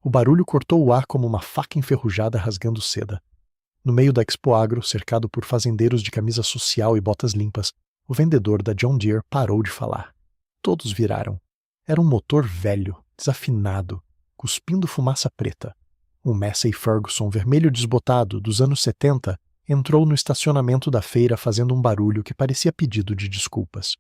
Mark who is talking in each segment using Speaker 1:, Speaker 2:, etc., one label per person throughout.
Speaker 1: O barulho cortou o ar como uma faca enferrujada rasgando seda. No meio da Expo Agro, cercado por fazendeiros de camisa social e botas limpas, o vendedor da John Deere parou de falar. Todos viraram. Era um motor velho, desafinado, cuspindo fumaça preta. Um Massey Ferguson vermelho desbotado, dos anos 70, entrou no estacionamento da feira fazendo um barulho que parecia pedido de desculpas.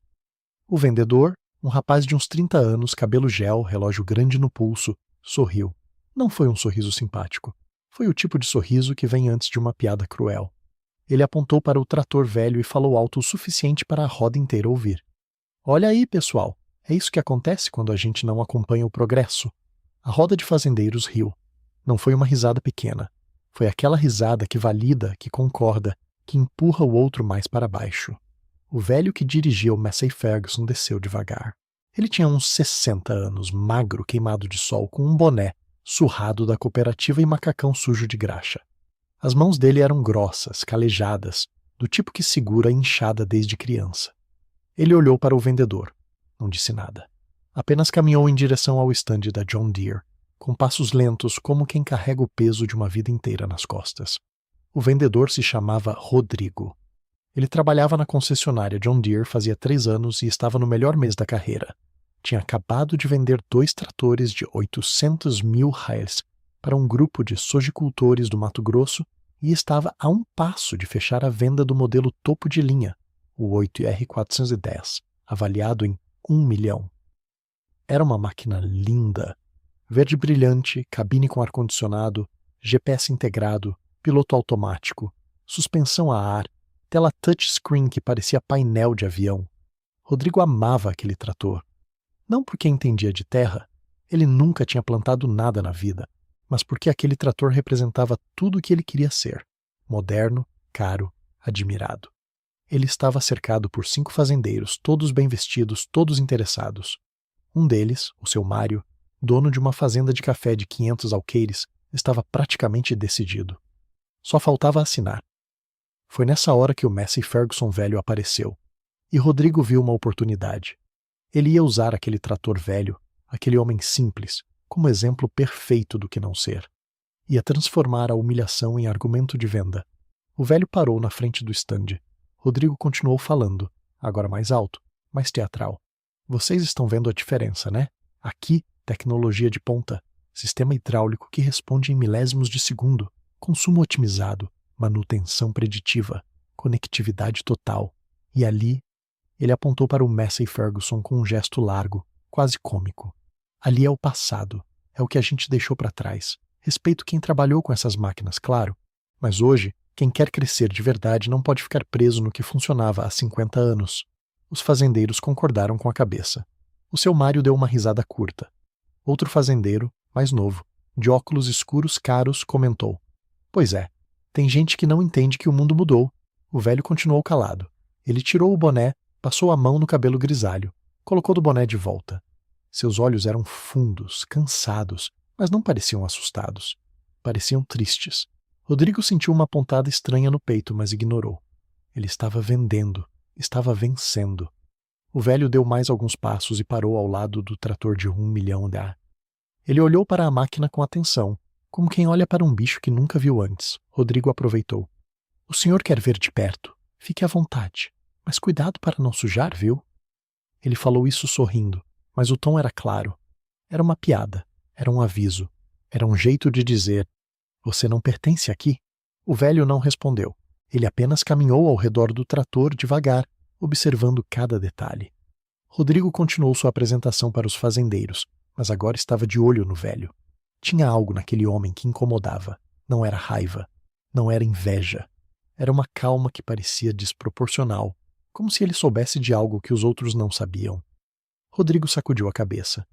Speaker 1: O vendedor, um rapaz de uns 30 anos, cabelo gel, relógio grande no pulso, sorriu. Não foi um sorriso simpático. Foi o tipo de sorriso que vem antes de uma piada cruel. Ele apontou para o trator velho e falou alto o suficiente para a roda inteira ouvir. Olha aí, pessoal, é isso que acontece quando a gente não acompanha o progresso. A roda de fazendeiros riu. Não foi uma risada pequena. Foi aquela risada que valida, que concorda, que empurra o outro mais para baixo. O velho que dirigia o Massey Ferguson desceu devagar. Ele tinha uns 60 anos, magro, queimado de sol, com um boné, surrado da cooperativa e macacão sujo de graxa. As mãos dele eram grossas, calejadas, do tipo que segura a enxada desde criança. Ele olhou para o vendedor. Não disse nada. Apenas caminhou em direção ao estande da John Deere, com passos lentos como quem carrega o peso de uma vida inteira nas costas. O vendedor se chamava Rodrigo. Ele trabalhava na concessionária John Deere fazia 3 anos e estava no melhor mês da carreira. Tinha acabado de vender 2 tratores de 800 mil reais para um grupo de sojicultores do Mato Grosso e estava a um passo de fechar a venda do modelo topo de linha, o 8R410, avaliado em 1 milhão. Era uma máquina linda, verde brilhante, cabine com ar-condicionado, GPS integrado, piloto automático, suspensão a ar, tela touchscreen que parecia painel de avião. Rodrigo amava aquele trator. Não porque entendia de terra, ele nunca tinha plantado nada na vida, mas porque aquele trator representava tudo o que ele queria ser: moderno, caro, admirado. Ele estava cercado por 5 fazendeiros, todos bem vestidos, todos interessados. Um deles, o seu Mário, dono de uma fazenda de café de 500 alqueires, estava praticamente decidido. Só faltava assinar. Foi nessa hora que o Massey Ferguson velho apareceu, e Rodrigo viu uma oportunidade. Ele ia usar aquele trator velho, aquele homem simples, como exemplo perfeito do que não ser. Ia transformar a humilhação em argumento de venda. O velho parou na frente do estande. Rodrigo continuou falando, agora mais alto, mais teatral. Vocês estão vendo a diferença, né? Aqui, tecnologia de ponta, sistema hidráulico que responde em milésimos de segundo, consumo otimizado, manutenção preditiva, conectividade total. E ali, ele apontou para o Massey Ferguson com um gesto largo, quase cômico. Ali é o passado, é o que a gente deixou para trás. Respeito quem trabalhou com essas máquinas, claro, mas hoje, quem quer crescer de verdade não pode ficar preso no que funcionava há 50 anos. Os fazendeiros concordaram com a cabeça. O seu Mário deu uma risada curta. Outro fazendeiro, mais novo, de óculos escuros caros, comentou: Pois é, tem gente que não entende que o mundo mudou. O velho continuou calado. Ele tirou o boné, passou a mão no cabelo grisalho, colocou do boné de volta. Seus olhos eram fundos, cansados, mas não pareciam assustados. Pareciam tristes. Rodrigo sentiu uma pontada estranha no peito, mas ignorou. Ele estava vendendo, estava vencendo. O velho deu mais alguns passos e parou ao lado do trator de 1 milhão de ar. Ele olhou para a máquina com atenção, como quem olha para um bicho que nunca viu antes. Rodrigo aproveitou. O senhor quer ver de perto? Fique à vontade. Mas cuidado para não sujar, viu? Ele falou isso sorrindo, mas o tom era claro. Era uma piada, era um aviso, era um jeito de dizer: você não pertence aqui? O velho não respondeu. Ele apenas caminhou ao redor do trator devagar, observando cada detalhe. Rodrigo continuou sua apresentação para os fazendeiros, mas agora estava de olho no velho. Tinha algo naquele homem que incomodava. Não era raiva, não era inveja. Era uma calma que parecia desproporcional, como se ele soubesse de algo que os outros não sabiam. Rodrigo sacudiu a cabeça.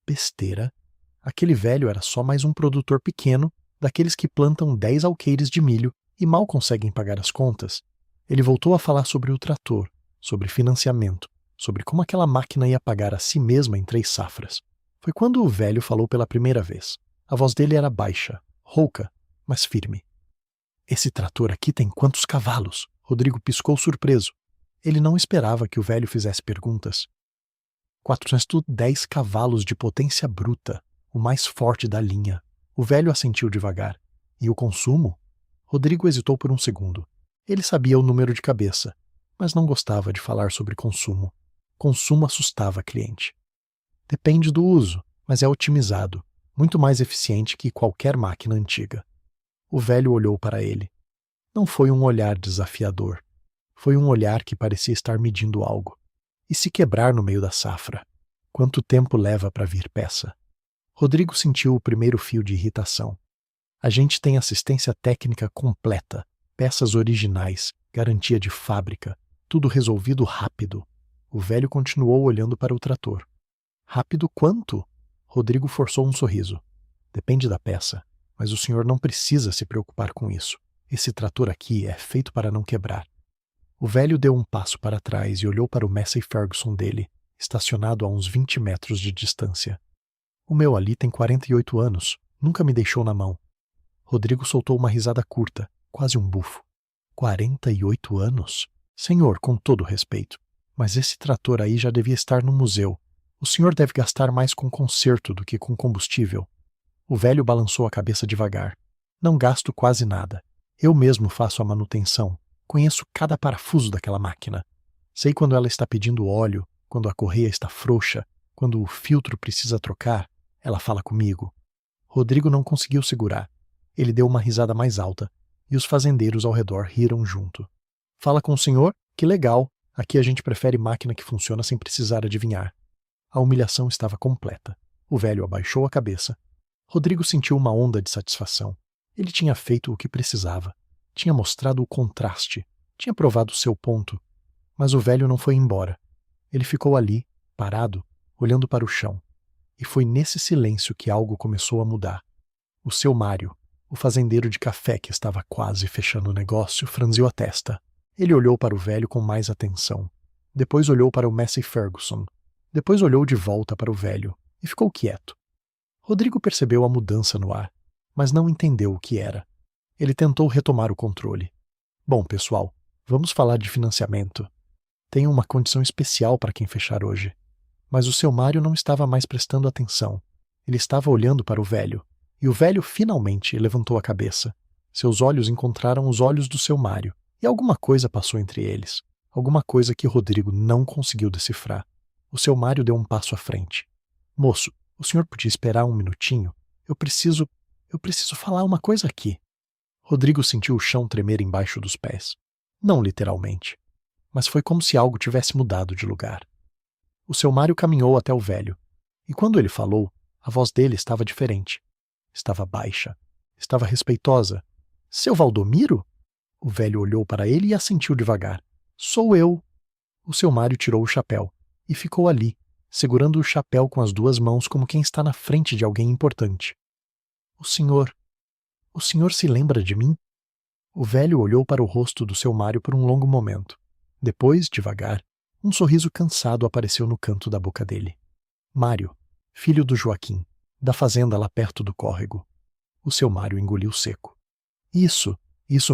Speaker 1: Besteira. Aquele velho era só mais um produtor pequeno, daqueles que plantam 10 alqueires de milho e mal conseguem pagar as contas. Ele voltou a falar sobre o trator, sobre financiamento, sobre como aquela máquina ia pagar a si mesma em 3 safras. Foi quando o velho falou pela primeira vez. A voz dele era baixa, rouca, mas firme. Esse trator aqui tem quantos cavalos? Rodrigo piscou surpreso. Ele não esperava que o velho fizesse perguntas. 410 cavalos de potência bruta, o mais forte da linha. O velho assentiu devagar. E o consumo? Rodrigo hesitou por um segundo. Ele sabia o número de cabeça, mas não gostava de falar sobre consumo. Consumo assustava a cliente. Depende do uso, mas é otimizado, muito mais eficiente que qualquer máquina antiga. O velho olhou para ele. Não foi um olhar desafiador. Foi um olhar que parecia estar medindo algo. E se quebrar no meio da safra? Quanto tempo leva para vir peça? Rodrigo sentiu o primeiro fio de irritação. A gente tem assistência técnica completa, peças originais, garantia de fábrica, tudo resolvido rápido. O velho continuou olhando para o trator. Rápido quanto? Rodrigo forçou um sorriso. Depende da peça, mas o senhor não precisa se preocupar com isso. Esse trator aqui é feito para não quebrar. O velho deu um passo para trás e olhou para o Massey Ferguson dele, estacionado a uns 20 metros de distância. O meu ali tem 48 anos, nunca me deixou na mão. Rodrigo soltou uma risada curta, quase um bufo. 48 anos? Senhor, com todo respeito, mas esse trator aí já devia estar no museu. O senhor deve gastar mais com conserto do que com combustível. O velho balançou a cabeça devagar. Não gasto quase nada. Eu mesmo faço a manutenção. Conheço cada parafuso daquela máquina. Sei quando ela está pedindo óleo, quando a correia está frouxa, quando o filtro precisa trocar. Ela fala comigo. Rodrigo não conseguiu segurar. Ele deu uma risada mais alta, e os fazendeiros ao redor riram junto. Fala com o senhor? Que legal. Aqui a gente prefere máquina que funciona sem precisar adivinhar. A humilhação estava completa. O velho abaixou a cabeça. Rodrigo sentiu uma onda de satisfação. Ele tinha feito o que precisava. Tinha mostrado o contraste. Tinha provado o seu ponto. Mas o velho não foi embora. Ele ficou ali, parado, olhando para o chão. E foi nesse silêncio que algo começou a mudar. O seu Mário, o fazendeiro de café que estava quase fechando o negócio, franziu a testa. Ele olhou para o velho com mais atenção. Depois olhou para o Massey Ferguson. Depois olhou de volta para o velho e ficou quieto. Rodrigo percebeu a mudança no ar, mas não entendeu o que era. Ele tentou retomar o controle. Bom, pessoal, vamos falar de financiamento. Tenho uma condição especial para quem fechar hoje. Mas o seu Mário não estava mais prestando atenção. Ele estava olhando para o velho, e o velho finalmente levantou a cabeça. Seus olhos encontraram os olhos do seu Mário, e alguma coisa passou entre eles. Alguma coisa que Rodrigo não conseguiu decifrar. O seu Mário deu um passo à frente. Moço, o senhor podia esperar um minutinho? Eu preciso falar uma coisa aqui. Rodrigo sentiu o chão tremer embaixo dos pés. Não literalmente, mas foi como se algo tivesse mudado de lugar. O seu Mário caminhou até o velho, e quando ele falou, a voz dele estava diferente. Estava baixa, estava respeitosa. Seu Valdomiro? O velho olhou para ele e assentiu devagar. Sou eu. O seu Mário tirou o chapéu e ficou ali, segurando o chapéu com as duas mãos como quem está na frente de alguém importante. O senhor se lembra de mim? O velho olhou para o rosto do seu Mário por um longo momento. Depois, devagar, um sorriso cansado apareceu no canto da boca dele. Mário, filho do Joaquim, da fazenda lá perto do córrego. O seu Mário engoliu seco. Isso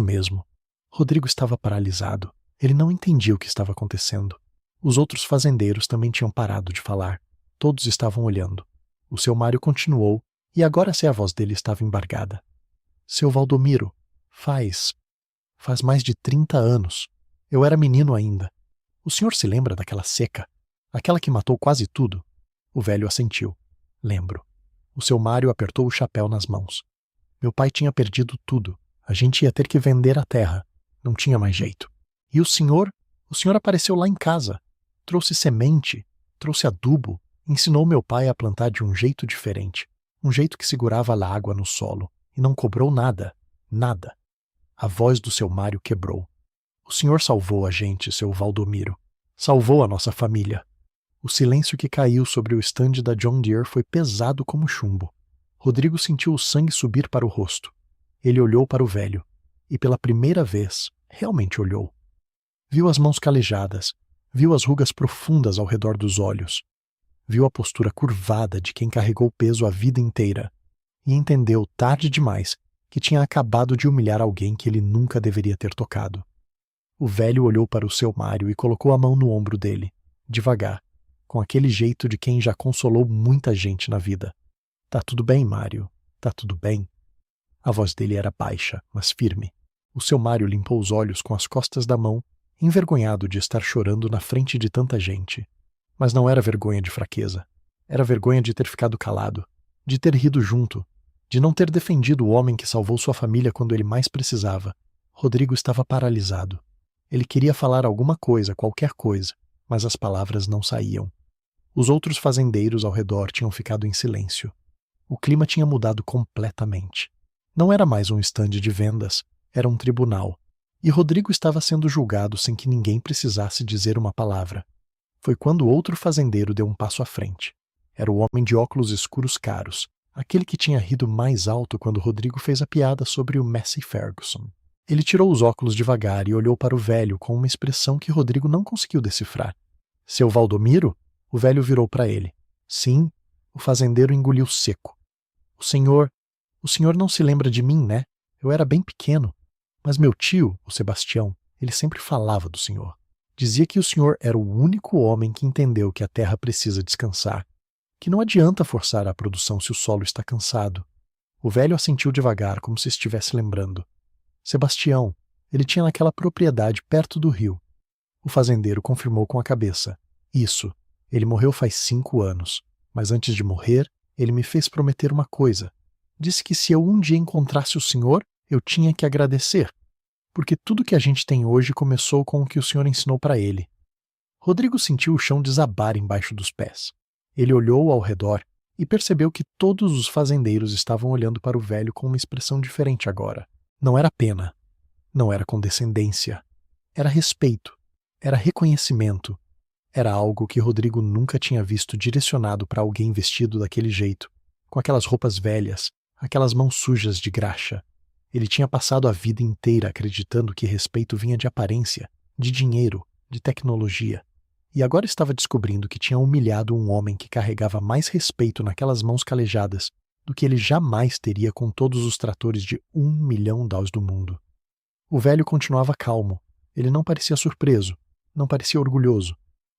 Speaker 1: mesmo. Rodrigo estava paralisado. Ele não entendia o que estava acontecendo. Os outros fazendeiros também tinham parado de falar. Todos estavam olhando. O seu Mário continuou, e agora a voz dele estava embargada. Seu Valdomiro, faz mais de 30 anos. Eu era menino ainda. O senhor se lembra daquela seca? Aquela que matou quase tudo? O velho assentiu. Lembro. O seu Mário apertou o chapéu nas mãos. Meu pai tinha perdido tudo. A gente ia ter que vender a terra. Não tinha mais jeito. E o senhor apareceu lá em casa. Trouxe semente, trouxe adubo, ensinou meu pai a plantar de um jeito diferente. Um jeito que segurava a água no solo. E não cobrou nada. Nada. A voz do seu Mário quebrou. O senhor salvou a gente, seu Valdomiro. Salvou a nossa família. O silêncio que caiu sobre o estande da John Deere foi pesado como chumbo. Rodrigo sentiu o sangue subir para o rosto. Ele olhou para o velho. E pela primeira vez, realmente olhou. Viu as mãos calejadas. Viu as rugas profundas ao redor dos olhos. Viu a postura curvada de quem carregou peso a vida inteira. E entendeu, tarde demais, que tinha acabado de humilhar alguém que ele nunca deveria ter tocado. O velho olhou para o seu Mário e colocou a mão no ombro dele, devagar, com aquele jeito de quem já consolou muita gente na vida. Tá tudo bem, Mário. Tá tudo bem? A voz dele era baixa, mas firme. O seu Mário limpou os olhos com as costas da mão, envergonhado de estar chorando na frente de tanta gente. Mas não era vergonha de fraqueza. Era vergonha de ter ficado calado, de ter rido junto, de não ter defendido o homem que salvou sua família quando ele mais precisava. Rodrigo estava paralisado. Ele queria falar alguma coisa, qualquer coisa, mas as palavras não saíam. Os outros fazendeiros ao redor tinham ficado em silêncio. O clima tinha mudado completamente. Não era mais um estande de vendas, era um tribunal. E Rodrigo estava sendo julgado sem que ninguém precisasse dizer uma palavra. Foi quando outro fazendeiro deu um passo à frente. Era o homem de óculos escuros caros, aquele que tinha rido mais alto quando Rodrigo fez a piada sobre o Massey Ferguson. Ele tirou os óculos devagar e olhou para o velho com uma expressão que Rodrigo não conseguiu decifrar. Seu Valdomiro? O velho virou para ele. Sim, o fazendeiro engoliu seco. O senhor não se lembra de mim, né? Eu era bem pequeno. Mas meu tio, o Sebastião, ele sempre falava do senhor. Dizia que o senhor era o único homem que entendeu que a terra precisa descansar, que não adianta forçar a produção se o solo está cansado. O velho assentiu devagar, como se estivesse lembrando. Sebastião, ele tinha naquela propriedade perto do rio. O fazendeiro confirmou com a cabeça. Isso, ele morreu faz 5 anos, mas antes de morrer, ele me fez prometer uma coisa. Disse que se eu um dia encontrasse o senhor, eu tinha que agradecer, porque tudo que a gente tem hoje começou com o que o senhor ensinou para ele. Rodrigo sentiu o chão desabar embaixo dos pés. Ele olhou ao redor e percebeu que todos os fazendeiros estavam olhando para o velho com uma expressão diferente agora. Não era pena, não era condescendência, era respeito, era reconhecimento. Era algo que Rodrigo nunca tinha visto direcionado para alguém vestido daquele jeito, com aquelas roupas velhas, aquelas mãos sujas de graxa. Ele tinha passado a vida inteira acreditando que respeito vinha de aparência, de dinheiro, de tecnologia. E agora estava descobrindo que tinha humilhado um homem que carregava mais respeito naquelas mãos calejadas do que ele jamais teria com todos os tratores de 1 milhão DAUs do mundo. O velho continuava calmo. Ele não parecia surpreso, não parecia orgulhoso.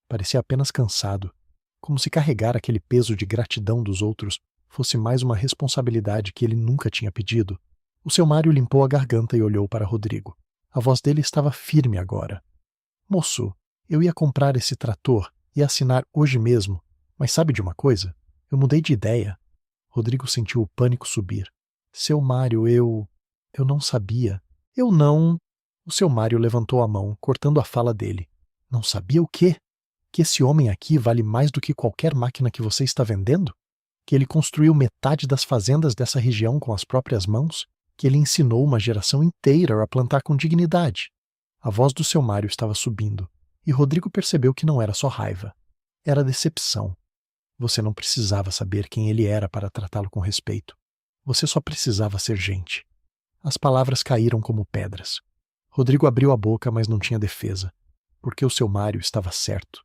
Speaker 1: Parecia apenas cansado, como se carregar aquele peso de gratidão dos outros fosse mais uma responsabilidade que ele nunca tinha pedido. O seu Mário limpou a garganta e olhou para Rodrigo. A voz dele estava firme agora. Moço, eu ia comprar esse trator e assinar hoje mesmo, mas sabe de uma coisa? Eu mudei de ideia. Rodrigo sentiu o pânico subir. Seu Mário, eu não sabia. Eu não... O seu Mário levantou a mão, cortando a fala dele. Não sabia o quê? Que esse homem aqui vale mais do que qualquer máquina que você está vendendo? Que ele construiu metade das fazendas dessa região com as próprias mãos? Que ele ensinou uma geração inteira a plantar com dignidade? A voz do seu Mário estava subindo, e Rodrigo percebeu que não era só raiva. Era decepção. Você não precisava saber quem ele era para tratá-lo com respeito. Você só precisava ser gente. As palavras caíram como pedras. Rodrigo abriu a boca, mas não tinha defesa, porque o seu Mário estava certo.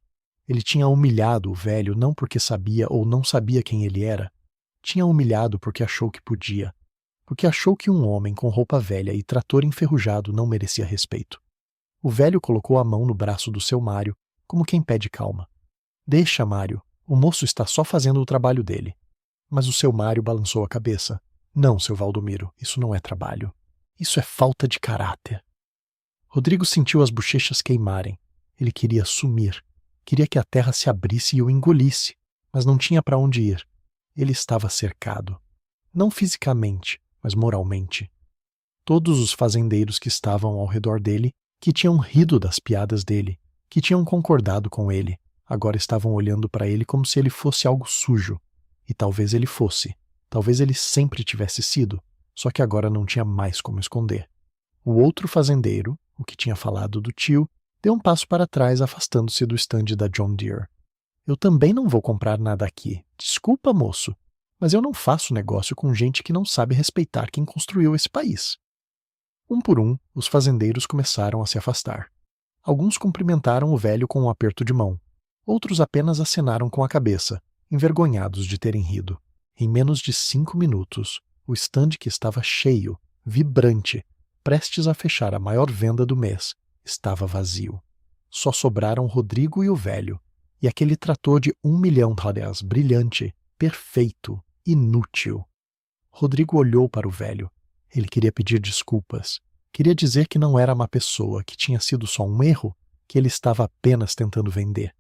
Speaker 1: Ele tinha humilhado o velho não porque sabia ou não sabia quem ele era. Tinha humilhado porque achou que podia. Porque achou que um homem com roupa velha e trator enferrujado não merecia respeito. O velho colocou a mão no braço do seu Mário, como quem pede calma. Deixa, Mário, o moço está só fazendo o trabalho dele. Mas o seu Mário balançou a cabeça. Não, seu Valdomiro, isso não é trabalho. Isso é falta de caráter. Rodrigo sentiu as bochechas queimarem. Ele queria sumir. Queria que a terra se abrisse e o engolisse, mas não tinha para onde ir. Ele estava cercado. Não fisicamente, mas moralmente. Todos os fazendeiros que estavam ao redor dele, que tinham rido das piadas dele, que tinham concordado com ele, agora estavam olhando para ele como se ele fosse algo sujo. E talvez ele fosse. Talvez ele sempre tivesse sido, só que agora não tinha mais como esconder. O outro fazendeiro, o que tinha falado do tio, deu um passo para trás, afastando-se do estande da John Deere. Eu também não vou comprar nada aqui. Desculpa, moço, mas eu não faço negócio com gente que não sabe respeitar quem construiu esse país. Um por um, os fazendeiros começaram a se afastar. Alguns cumprimentaram o velho com um aperto de mão. Outros apenas acenaram com a cabeça, envergonhados de terem rido. Em menos de 5 minutos, o estande que estava cheio, vibrante, prestes a fechar a maior venda do mês, estava vazio. Só sobraram Rodrigo e o velho, e aquele trator de 1 milhão de réis brilhante, perfeito, inútil. Rodrigo olhou para o velho. Ele queria pedir desculpas. Queria dizer que não era má pessoa, que tinha sido só um erro, que ele estava apenas tentando vender.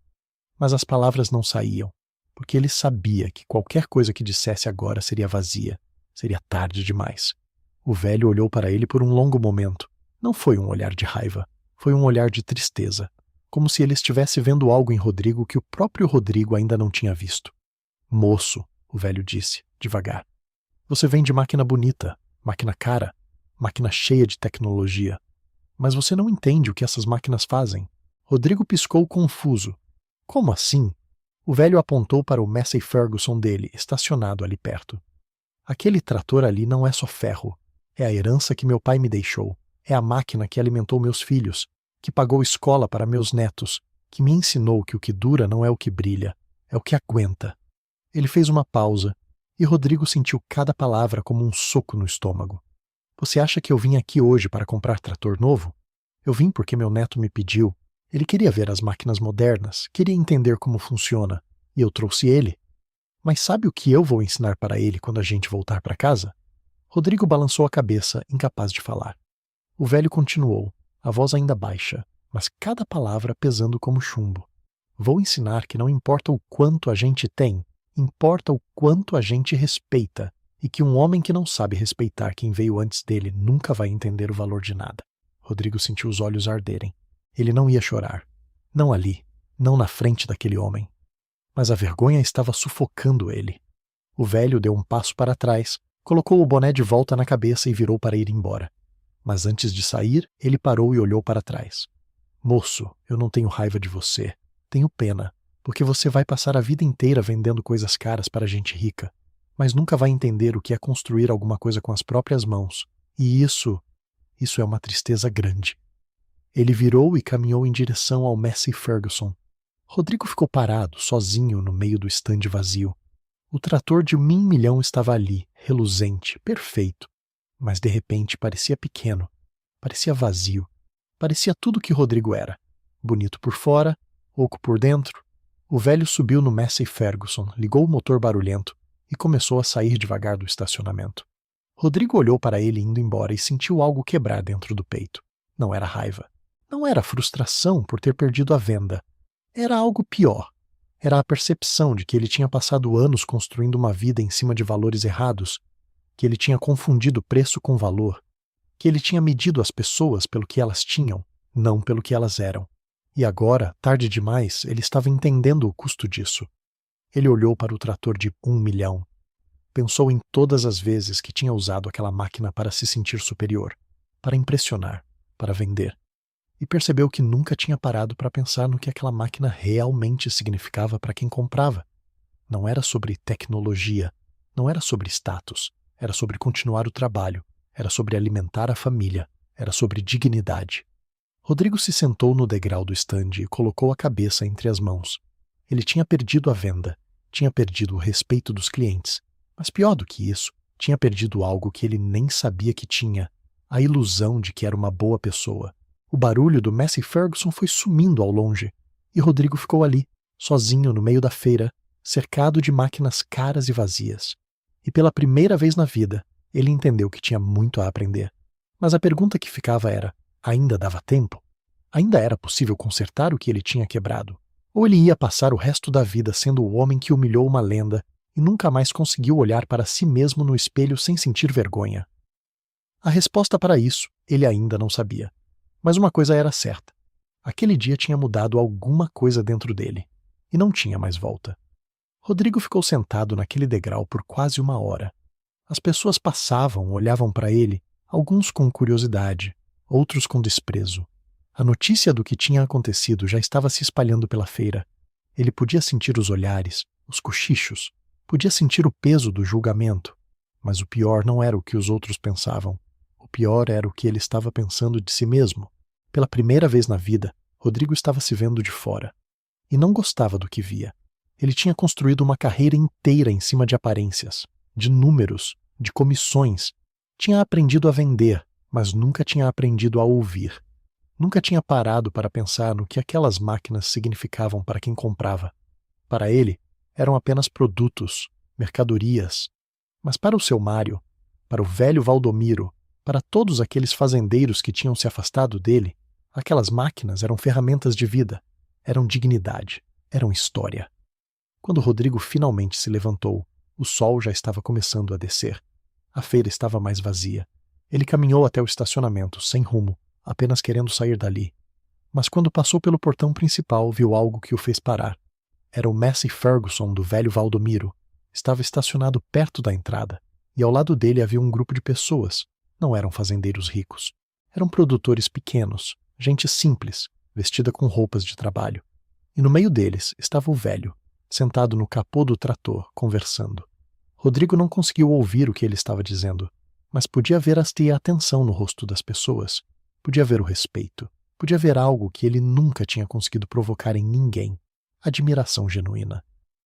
Speaker 1: Mas as palavras não saíam, porque ele sabia que qualquer coisa que dissesse agora seria vazia. Seria tarde demais. O velho olhou para ele por um longo momento. Não foi um olhar de raiva, foi um olhar de tristeza, como se ele estivesse vendo algo em Rodrigo que o próprio Rodrigo ainda não tinha visto. Moço, o velho disse, devagar. Você vende máquina bonita, máquina cara, máquina cheia de tecnologia. Mas você não entende o que essas máquinas fazem. Rodrigo piscou confuso. Como assim? O velho apontou para o Massey Ferguson dele, estacionado ali perto. Aquele trator ali não é só ferro. É a herança que meu pai me deixou. É a máquina que alimentou meus filhos, que pagou escola para meus netos, que me ensinou que o que dura não é o que brilha, é o que aguenta. Ele fez uma pausa, e Rodrigo sentiu cada palavra como um soco no estômago. Você acha que eu vim aqui hoje para comprar trator novo? Eu vim porque meu neto me pediu. Ele queria ver as máquinas modernas, queria entender como funciona, e eu trouxe ele. Mas sabe o que eu vou ensinar para ele quando a gente voltar para casa? Rodrigo balançou a cabeça, incapaz de falar. O velho continuou, a voz ainda baixa, mas cada palavra pesando como chumbo. Vou ensinar que não importa o quanto a gente tem, importa o quanto a gente respeita, e que um homem que não sabe respeitar quem veio antes dele nunca vai entender o valor de nada. Rodrigo sentiu os olhos arderem. Ele não ia chorar. Não ali, não na frente daquele homem. Mas a vergonha estava sufocando ele. O velho deu um passo para trás, colocou o boné de volta na cabeça e virou para ir embora. Mas antes de sair, ele parou e olhou para trás. Moço, eu não tenho raiva de você. Tenho pena, porque você vai passar a vida inteira vendendo coisas caras para gente rica, mas nunca vai entender o que é construir alguma coisa com as próprias mãos. E isso é uma tristeza grande. Ele virou e caminhou em direção ao Massey Ferguson. Rodrigo ficou parado, sozinho, no meio do estande vazio. O trator de 1 milhão estava ali, reluzente, perfeito. Mas de repente parecia pequeno, parecia vazio, parecia tudo que Rodrigo era. Bonito por fora, oco por dentro. O velho subiu no Massey Ferguson, ligou o motor barulhento e começou a sair devagar do estacionamento. Rodrigo olhou para ele indo embora e sentiu algo quebrar dentro do peito. Não era raiva. Não era frustração por ter perdido a venda. Era algo pior. Era a percepção de que ele tinha passado anos construindo uma vida em cima de valores errados, que ele tinha confundido preço com valor, que ele tinha medido as pessoas pelo que elas tinham, não pelo que elas eram. E agora, tarde demais, ele estava entendendo o custo disso. Ele olhou para o trator de 1 milhão. Pensou em todas as vezes que tinha usado aquela máquina para se sentir superior, para impressionar, para vender. E percebeu que nunca tinha parado para pensar no que aquela máquina realmente significava para quem comprava. Não era sobre tecnologia, não era sobre status, era sobre continuar o trabalho, era sobre alimentar a família, era sobre dignidade. Rodrigo se sentou no degrau do estande e colocou a cabeça entre as mãos. Ele tinha perdido a venda, tinha perdido o respeito dos clientes, mas pior do que isso, tinha perdido algo que ele nem sabia que tinha, a ilusão de que era uma boa pessoa. O barulho do Massey Ferguson foi sumindo ao longe, e Rodrigo ficou ali, sozinho no meio da feira, cercado de máquinas caras e vazias. E pela primeira vez na vida, ele entendeu que tinha muito a aprender. Mas a pergunta que ficava era, ainda dava tempo? Ainda era possível consertar o que ele tinha quebrado? Ou ele ia passar o resto da vida sendo o homem que humilhou uma lenda e nunca mais conseguiu olhar para si mesmo no espelho sem sentir vergonha? A resposta para isso, ele ainda não sabia. Mas uma coisa era certa. Aquele dia tinha mudado alguma coisa dentro dele, e não tinha mais volta. Rodrigo ficou sentado naquele degrau por quase 1 hora. As pessoas passavam, olhavam para ele, alguns com curiosidade, outros com desprezo. A notícia do que tinha acontecido já estava se espalhando pela feira. Ele podia sentir os olhares, os cochichos, podia sentir o peso do julgamento. Mas o pior não era o que os outros pensavam. O pior era o que ele estava pensando de si mesmo. Pela primeira vez na vida, Rodrigo estava se vendo de fora. E não gostava do que via. Ele tinha construído uma carreira inteira em cima de aparências, de números, de comissões. Tinha aprendido a vender, mas nunca tinha aprendido a ouvir. Nunca tinha parado para pensar no que aquelas máquinas significavam para quem comprava. Para ele, eram apenas produtos, mercadorias. Mas para o seu Mário, para o velho Valdomiro, para todos aqueles fazendeiros que tinham se afastado dele, aquelas máquinas eram ferramentas de vida, eram dignidade, eram história. Quando Rodrigo finalmente se levantou, o sol já estava começando a descer. A feira estava mais vazia. Ele caminhou até o estacionamento, sem rumo, apenas querendo sair dali. Mas quando passou pelo portão principal, viu algo que o fez parar. Era o Massey Ferguson do velho Valdomiro. Estava estacionado perto da entrada, e ao lado dele havia um grupo de pessoas. Não eram fazendeiros ricos. Eram produtores pequenos, gente simples, vestida com roupas de trabalho. E no meio deles estava o velho, sentado no capô do trator, conversando. Rodrigo não conseguiu ouvir o que ele estava dizendo, mas podia ver a atenção no rosto das pessoas. Podia ver o respeito. Podia ver algo que ele nunca tinha conseguido provocar em ninguém. Admiração genuína.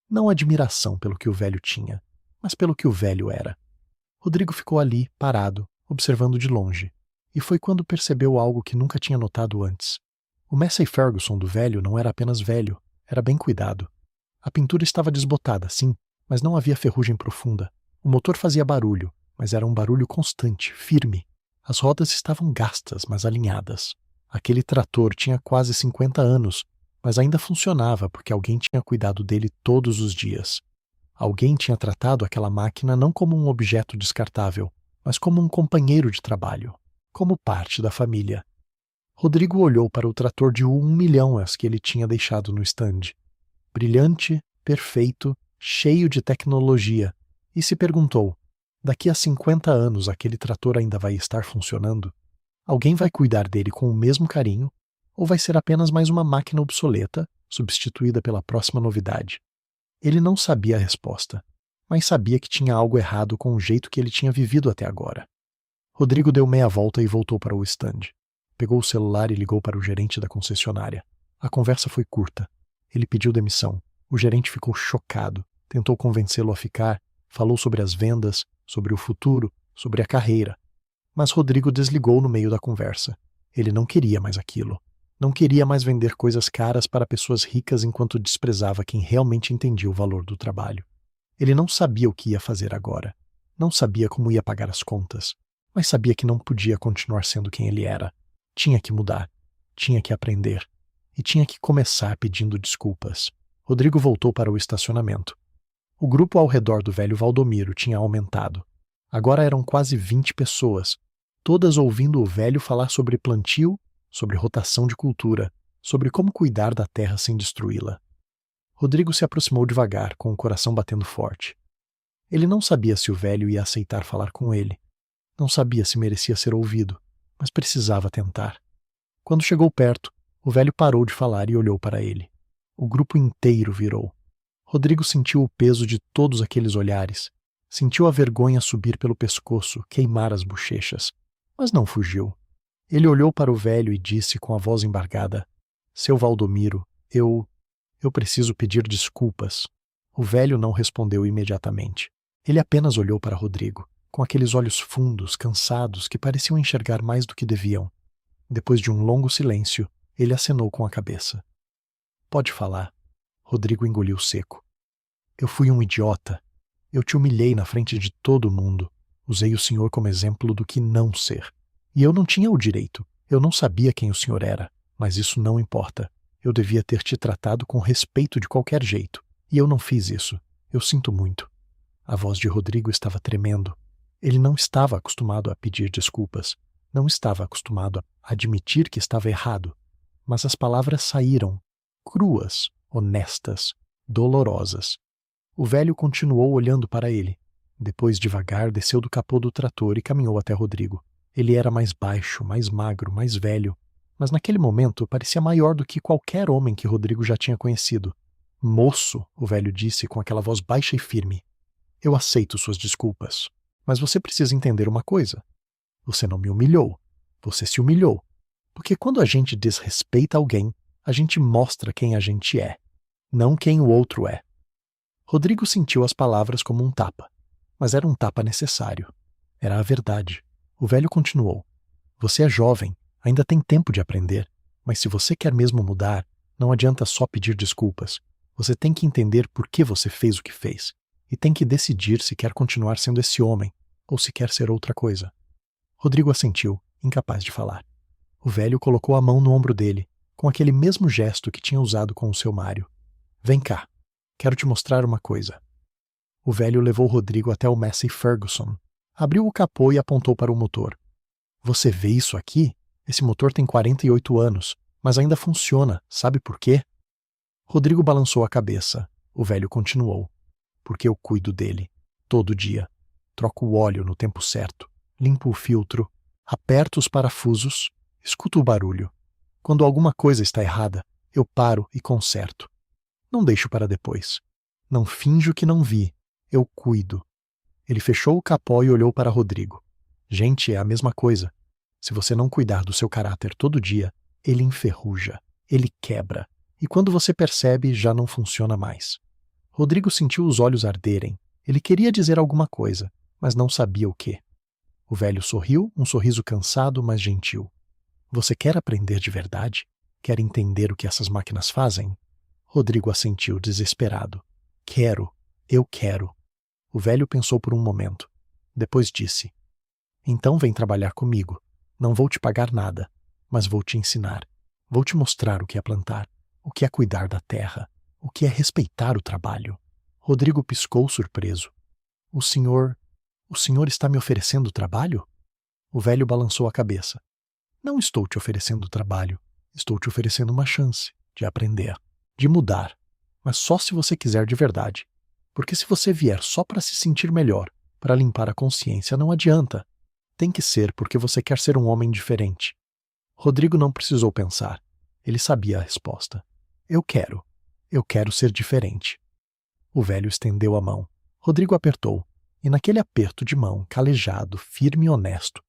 Speaker 1: Não admiração pelo que o velho tinha, mas pelo que o velho era. Rodrigo ficou ali, parado, observando de longe. E foi quando percebeu algo que nunca tinha notado antes. O Massey Ferguson do velho não era apenas velho, era bem cuidado. A pintura estava desbotada, sim, mas não havia ferrugem profunda. O motor fazia barulho, mas era um barulho constante, firme. As rodas estavam gastas, mas alinhadas. Aquele trator tinha quase 50 anos, mas ainda funcionava porque alguém tinha cuidado dele todos os dias. Alguém tinha tratado aquela máquina não como um objeto descartável, mas como um companheiro de trabalho, como parte da família. Rodrigo olhou para o trator de 1 milhão que ele tinha deixado no estande. Brilhante, perfeito, cheio de tecnologia, e se perguntou, daqui a 50 anos aquele trator ainda vai estar funcionando? Alguém vai cuidar dele com o mesmo carinho, ou vai ser apenas mais uma máquina obsoleta, substituída pela próxima novidade? Ele não sabia a resposta, mas sabia que tinha algo errado com o jeito que ele tinha vivido até agora. Rodrigo deu meia volta e voltou para o estande. Pegou o celular e ligou para o gerente da concessionária. A conversa foi curta. Ele pediu demissão. O gerente ficou chocado, tentou convencê-lo a ficar, falou sobre as vendas, sobre o futuro, sobre a carreira. Mas Rodrigo desligou no meio da conversa. Ele não queria mais aquilo. Não queria mais vender coisas caras para pessoas ricas enquanto desprezava quem realmente entendia o valor do trabalho. Ele não sabia o que ia fazer agora. Não sabia como ia pagar as contas. Mas sabia que não podia continuar sendo quem ele era. Tinha que mudar. Tinha que aprender. E tinha que começar pedindo desculpas. Rodrigo voltou para o estacionamento. O grupo ao redor do velho Valdomiro tinha aumentado. Agora eram quase 20 pessoas, todas ouvindo o velho falar sobre plantio, sobre rotação de cultura, sobre como cuidar da terra sem destruí-la. Rodrigo se aproximou devagar, com o coração batendo forte. Ele não sabia se o velho ia aceitar falar com ele. Não sabia se merecia ser ouvido, mas precisava tentar. Quando chegou perto, o velho parou de falar e olhou para ele. O grupo inteiro virou. Rodrigo sentiu o peso de todos aqueles olhares. Sentiu a vergonha subir pelo pescoço, queimar as bochechas. Mas não fugiu. Ele olhou para o velho e disse com a voz embargada: Seu Valdomiro, eu preciso pedir desculpas. O velho não respondeu imediatamente. Ele apenas olhou para Rodrigo, com aqueles olhos fundos, cansados, que pareciam enxergar mais do que deviam. Depois de um longo silêncio, ele acenou com a cabeça. Pode falar. Rodrigo engoliu seco. Eu fui um idiota. Eu te humilhei na frente de todo mundo. Usei o senhor como exemplo do que não ser. E eu não tinha o direito. Eu não sabia quem o senhor era. Mas isso não importa. Eu devia ter te tratado com respeito de qualquer jeito. E eu não fiz isso. Eu sinto muito. A voz de Rodrigo estava tremendo. Ele não estava acostumado a pedir desculpas. Não estava acostumado a admitir que estava errado. Mas as palavras saíram, cruas, honestas, dolorosas. O velho continuou olhando para ele. Depois, devagar, desceu do capô do trator e caminhou até Rodrigo. Ele era mais baixo, mais magro, mais velho, mas naquele momento parecia maior do que qualquer homem que Rodrigo já tinha conhecido. Moço, o velho disse com aquela voz baixa e firme. Eu aceito suas desculpas, mas você precisa entender uma coisa. Você não me humilhou. Você se humilhou. Porque quando a gente desrespeita alguém, a gente mostra quem a gente é, não quem o outro é. Rodrigo sentiu as palavras como um tapa, mas era um tapa necessário. Era a verdade. O velho continuou. Você é jovem, ainda tem tempo de aprender, mas se você quer mesmo mudar, não adianta só pedir desculpas. Você tem que entender por que você fez o que fez, e tem que decidir se quer continuar sendo esse homem, ou se quer ser outra coisa. Rodrigo assentiu, incapaz de falar. O velho colocou a mão no ombro dele, com aquele mesmo gesto que tinha usado com o seu Mário. Vem cá, quero te mostrar uma coisa. O velho levou Rodrigo até o Massey Ferguson, abriu o capô e apontou para o motor. Você vê isso aqui? Esse motor tem 48 anos, mas ainda funciona, sabe por quê? Rodrigo balançou a cabeça. O velho continuou. Porque eu cuido dele, todo dia. Troco o óleo no tempo certo, limpo o filtro, aperto os parafusos, escuto o barulho. Quando alguma coisa está errada, eu paro e conserto. Não deixo para depois. Não finjo que não vi. Eu cuido. Ele fechou o capó e olhou para Rodrigo. Gente, é a mesma coisa. Se você não cuidar do seu caráter todo dia, ele enferruja, ele quebra, e quando você percebe, já não funciona mais. Rodrigo sentiu os olhos arderem. Ele queria dizer alguma coisa, mas não sabia o quê. O velho sorriu, um sorriso cansado, mas gentil. Você quer aprender de verdade? Quer entender o que essas máquinas fazem? Rodrigo assentiu, desesperado. Quero, eu quero. O velho pensou por um momento. Depois disse: Então vem trabalhar comigo. Não vou te pagar nada, mas vou te ensinar. Vou te mostrar o que é plantar, o que é cuidar da terra, o que é respeitar o trabalho. Rodrigo piscou surpreso. O senhor está me oferecendo trabalho? O velho balançou a cabeça. Não estou te oferecendo trabalho. Estou te oferecendo uma chance de aprender, de mudar, mas só se você quiser de verdade. Porque se você vier só para se sentir melhor, para limpar a consciência, não adianta. Tem que ser porque você quer ser um homem diferente. Rodrigo não precisou pensar. Ele sabia a resposta. Eu quero ser diferente. O velho estendeu a mão. Rodrigo apertou, e naquele aperto de mão, calejado, firme e honesto,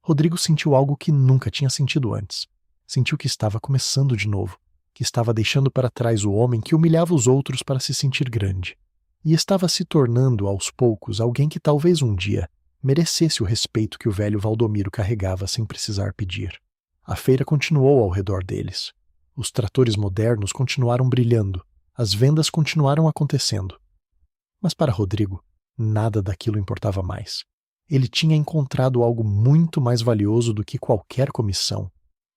Speaker 1: Rodrigo sentiu algo que nunca tinha sentido antes. Sentiu que estava começando de novo, que estava deixando para trás o homem que humilhava os outros para se sentir grande. E estava se tornando, aos poucos, alguém que talvez um dia merecesse o respeito que o velho Valdomiro carregava sem precisar pedir. A feira continuou ao redor deles. Os tratores modernos continuaram brilhando. As vendas continuaram acontecendo. Mas para Rodrigo, nada daquilo importava mais. Ele tinha encontrado algo muito mais valioso do que qualquer comissão.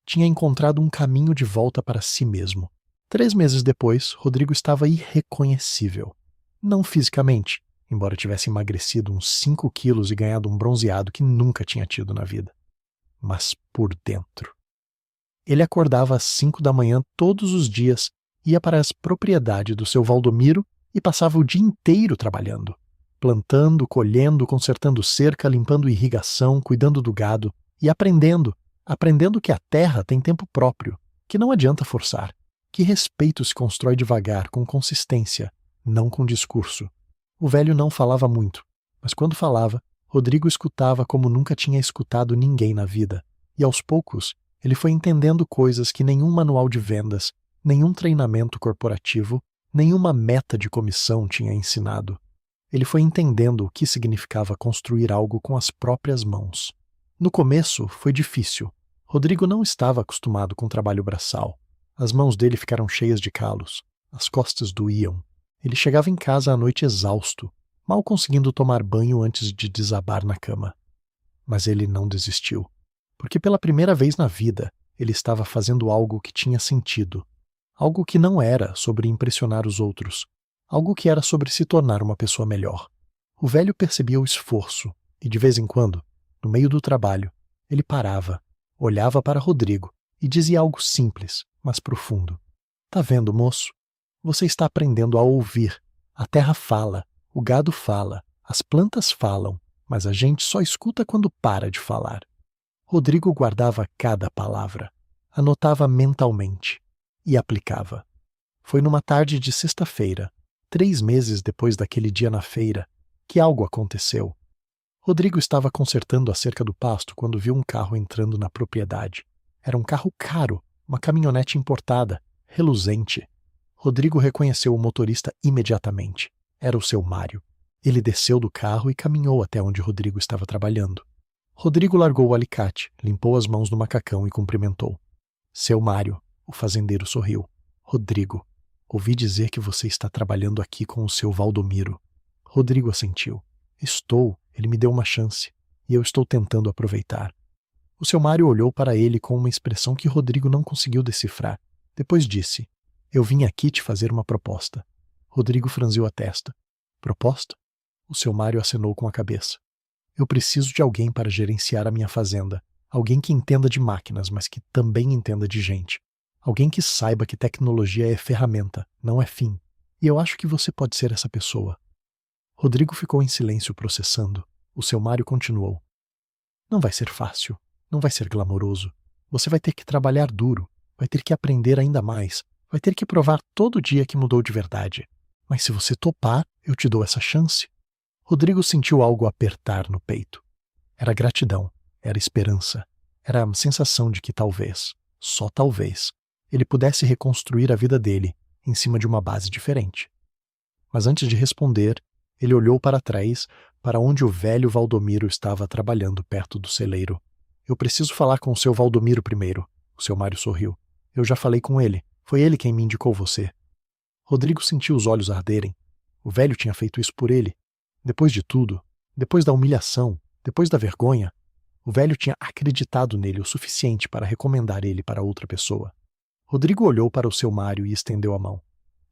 Speaker 1: Tinha encontrado um caminho de volta para si mesmo. 3 meses depois, Rodrigo estava irreconhecível. Não fisicamente, embora tivesse emagrecido uns 5 quilos e ganhado um bronzeado que nunca tinha tido na vida. Mas por dentro. Ele acordava às 5 da manhã todos os dias, ia para as propriedades do seu Valdomiro e passava o dia inteiro trabalhando. Plantando, colhendo, consertando cerca, limpando irrigação, cuidando do gado e aprendendo que a terra tem tempo próprio, que não adianta forçar, que respeito se constrói devagar, com consistência, não com discurso. O velho não falava muito, mas quando falava, Rodrigo escutava como nunca tinha escutado ninguém na vida, e aos poucos ele foi entendendo coisas que nenhum manual de vendas, nenhum treinamento corporativo, nenhuma meta de comissão tinha ensinado. Ele foi entendendo o que significava construir algo com as próprias mãos. No começo, foi difícil. Rodrigo não estava acostumado com trabalho braçal. As mãos dele ficaram cheias de calos. As costas doíam. Ele chegava em casa à noite exausto, mal conseguindo tomar banho antes de desabar na cama. Mas ele não desistiu. Porque pela primeira vez na vida, ele estava fazendo algo que tinha sentido. Algo que não era sobre impressionar os outros. Algo que era sobre se tornar uma pessoa melhor. O velho percebia o esforço e, de vez em quando, no meio do trabalho, ele parava, olhava para Rodrigo e dizia algo simples, mas profundo. Tá vendo, moço? Você está aprendendo a ouvir. A terra fala, o gado fala, as plantas falam, mas a gente só escuta quando para de falar. Rodrigo guardava cada palavra, anotava mentalmente e aplicava. Foi numa tarde de sexta-feira, 3 meses depois daquele dia na feira, que algo aconteceu. Rodrigo estava consertando a cerca do pasto quando viu um carro entrando na propriedade. Era um carro caro, uma caminhonete importada, reluzente. Rodrigo reconheceu o motorista imediatamente. Era o seu Mário. Ele desceu do carro e caminhou até onde Rodrigo estava trabalhando. Rodrigo largou o alicate, limpou as mãos no macacão e cumprimentou. Seu Mário, o fazendeiro sorriu. Rodrigo, ouvi dizer que você está trabalhando aqui com o seu Valdomiro. Rodrigo assentiu. Estou. Ele me deu uma chance, e eu estou tentando aproveitar. O seu Mário olhou para ele com uma expressão que Rodrigo não conseguiu decifrar. Depois disse: eu vim aqui te fazer uma proposta. Rodrigo franziu a testa. Proposta? O seu Mário acenou com a cabeça. Eu preciso de alguém para gerenciar a minha fazenda. Alguém que entenda de máquinas, mas que também entenda de gente. Alguém que saiba que tecnologia é ferramenta, não é fim. E eu acho que você pode ser essa pessoa. Rodrigo ficou em silêncio processando. O seu Mário continuou. Não vai ser fácil. Não vai ser glamouroso. Você vai ter que trabalhar duro. Vai ter que aprender ainda mais. Vai ter que provar todo dia que mudou de verdade. Mas se você topar, eu te dou essa chance. Rodrigo sentiu algo apertar no peito. Era gratidão. Era esperança. Era a sensação de que talvez, só talvez, ele pudesse reconstruir a vida dele em cima de uma base diferente. Mas antes de responder, ele olhou para trás, para onde o velho Valdomiro estava trabalhando perto do celeiro. Eu preciso falar com o seu Valdomiro primeiro. O seu Mário sorriu. Eu já falei com ele. Foi ele quem me indicou você. Rodrigo sentiu os olhos arderem. O velho tinha feito isso por ele. Depois de tudo, depois da humilhação, depois da vergonha, o velho tinha acreditado nele o suficiente para recomendar ele para outra pessoa. Rodrigo olhou para o seu Mário e estendeu a mão.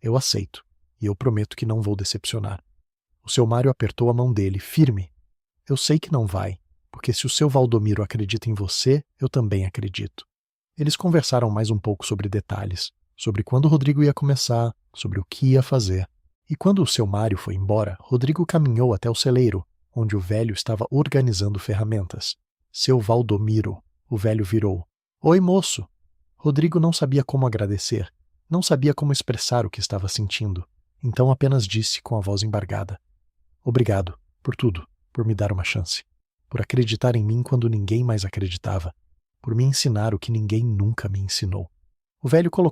Speaker 1: Eu aceito, e eu prometo que não vou decepcionar. O seu Mário apertou a mão dele, firme. Eu sei que não vai, porque se o seu Valdomiro acredita em você, eu também acredito. Eles conversaram mais um pouco sobre detalhes, sobre quando Rodrigo ia começar, sobre o que ia fazer. E quando o seu Mário foi embora, Rodrigo caminhou até o celeiro, onde o velho estava organizando ferramentas. Seu Valdomiro, o velho virou. Oi, moço! Rodrigo não sabia como agradecer, não sabia como expressar o que estava sentindo, então apenas disse com a voz embargada. Obrigado, por tudo, por me dar uma chance, por acreditar em mim quando ninguém mais acreditava, por me ensinar o que ninguém nunca me ensinou. O velho colocou